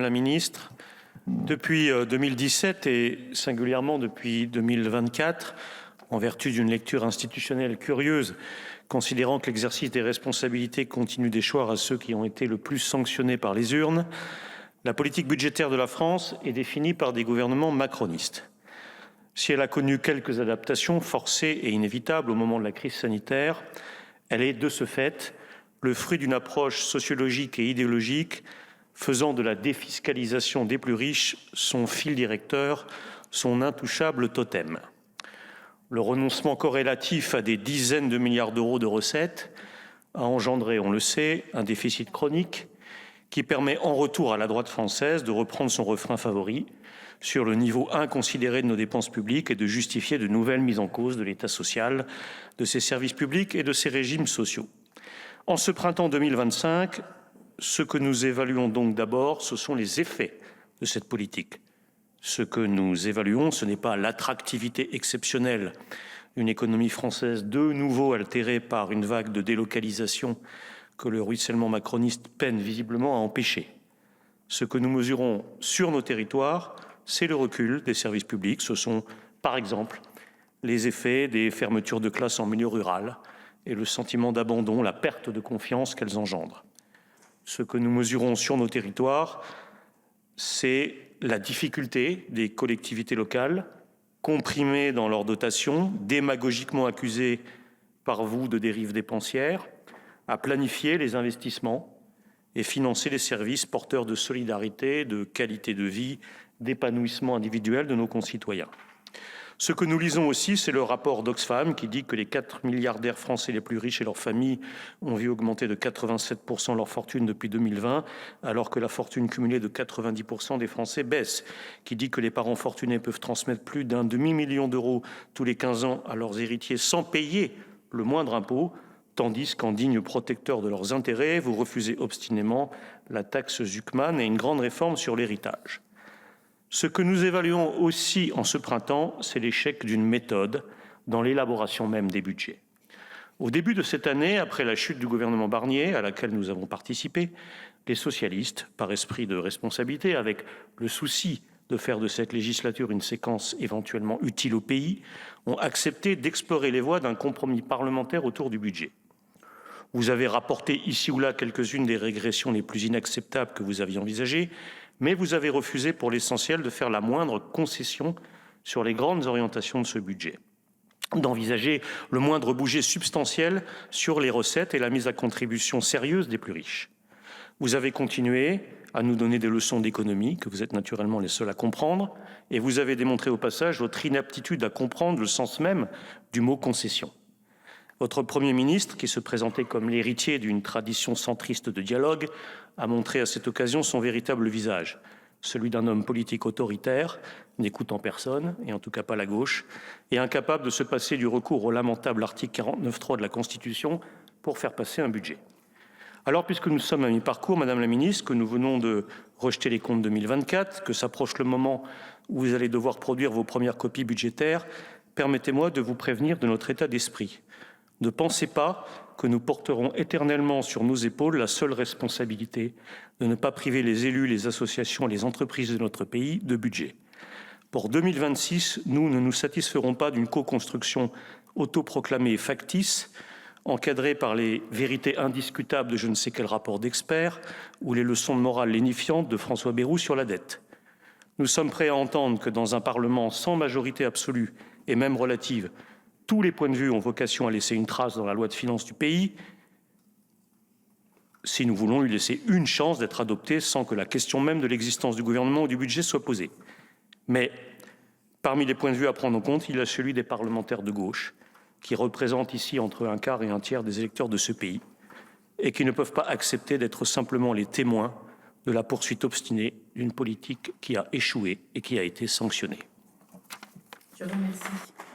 la Ministre. Depuis 2017 et singulièrement depuis 2024, en vertu d'une lecture institutionnelle curieuse, considérant que l'exercice des responsabilités continue d'échoir à ceux qui ont été le plus sanctionnés par les urnes, la politique budgétaire de la France est définie par des gouvernements macronistes. Si elle a connu quelques adaptations forcées et inévitables au moment de la crise sanitaire, elle est de ce fait le fruit d'une approche sociologique et idéologique faisant de la défiscalisation des plus riches son fil directeur, son intouchable totem. Le renoncement corrélatif à des dizaines de milliards d'euros de recettes a engendré, on le sait, un déficit chronique qui permet en retour à la droite française de reprendre son refrain favori sur le niveau inconsidéré de nos dépenses publiques et de justifier de nouvelles mises en cause de l'État social, de ses services publics et de ses régimes sociaux. En ce printemps 2025, ce que nous évaluons donc d'abord, ce sont les effets de cette politique. Ce que nous évaluons, ce n'est pas l'attractivité exceptionnelle d'une économie française de nouveau altérée par une vague de délocalisation que le ruissellement macroniste peine visiblement à empêcher. Ce que nous mesurons sur nos territoires, c'est le recul des services publics. Ce sont, par exemple, les effets des fermetures de classes en milieu rural et le sentiment d'abandon, la perte de confiance qu'elles engendrent. Ce que nous mesurons sur nos territoires, c'est la difficulté des collectivités locales, comprimées dans leurs dotations, démagogiquement accusées par vous de dérives dépensières, à planifier les investissements et financer les services porteurs de solidarité, de qualité de vie, d'épanouissement individuel de nos concitoyens. Ce que nous lisons aussi, c'est le rapport d'Oxfam qui dit que les 4 milliardaires français les plus riches et leurs familles ont vu augmenter de 87% leur fortune depuis 2020, alors que la fortune cumulée de 90% des Français baisse, qui dit que les parents fortunés peuvent transmettre plus d'un demi-million d'euros tous les 15 ans à leurs héritiers sans payer le moindre impôt, tandis qu'en digne protecteur de leurs intérêts, vous refusez obstinément la taxe Zuckman et une grande réforme sur l'héritage. Ce que nous évaluons aussi en ce printemps, c'est l'échec d'une méthode dans l'élaboration même des budgets. Au début de cette année, après la chute du gouvernement Barnier, à laquelle nous avons participé, les socialistes, par esprit de responsabilité, avec le souci de faire de cette législature une séquence éventuellement utile au pays, ont accepté d'explorer les voies d'un compromis parlementaire autour du budget. Vous avez rapporté ici ou là quelques-unes des régressions les plus inacceptables que vous aviez envisagées, mais vous avez refusé pour l'essentiel de faire la moindre concession sur les grandes orientations de ce budget, d'envisager le moindre bouger substantiel sur les recettes et la mise à contribution sérieuse des plus riches. Vous avez continué à nous donner des leçons d'économie que vous êtes naturellement les seuls à comprendre, et vous avez démontré au passage votre inaptitude à comprendre le sens même du mot concession. Votre Premier ministre, qui se présentait comme l'héritier d'une tradition centriste de dialogue, a montré à cette occasion son véritable visage, celui d'un homme politique autoritaire, n'écoutant personne, et en tout cas pas la gauche, et incapable de se passer du recours au lamentable article 49.3 de la Constitution pour faire passer un budget. Alors, puisque nous sommes à mi-parcours, Madame la Ministre, que nous venons de rejeter les comptes 2024, que s'approche le moment où vous allez devoir produire vos premières copies budgétaires, permettez-moi de vous prévenir de notre état d'esprit. Ne pensez pas que nous porterons éternellement sur nos épaules la seule responsabilité de ne pas priver les élus, les associations et les entreprises de notre pays de budget. Pour 2026, nous ne nous satisferons pas d'une co-construction autoproclamée et factice, encadrée par les vérités indiscutables de je ne sais quel rapport d'experts ou les leçons de morale lénifiantes de François Bayrou sur la dette. Nous sommes prêts à entendre que dans un Parlement sans majorité absolue et même relative, tous les points de vue ont vocation à laisser une trace dans la loi de finances du pays, si nous voulons lui laisser une chance d'être adopté sans que la question même de l'existence du gouvernement ou du budget soit posée. Mais parmi les points de vue à prendre en compte, il y a celui des parlementaires de gauche, qui représentent ici entre un quart et un tiers des électeurs de ce pays, et qui ne peuvent pas accepter d'être simplement les témoins de la poursuite obstinée d'une politique qui a échoué et qui a été sanctionnée. Je vous remercie.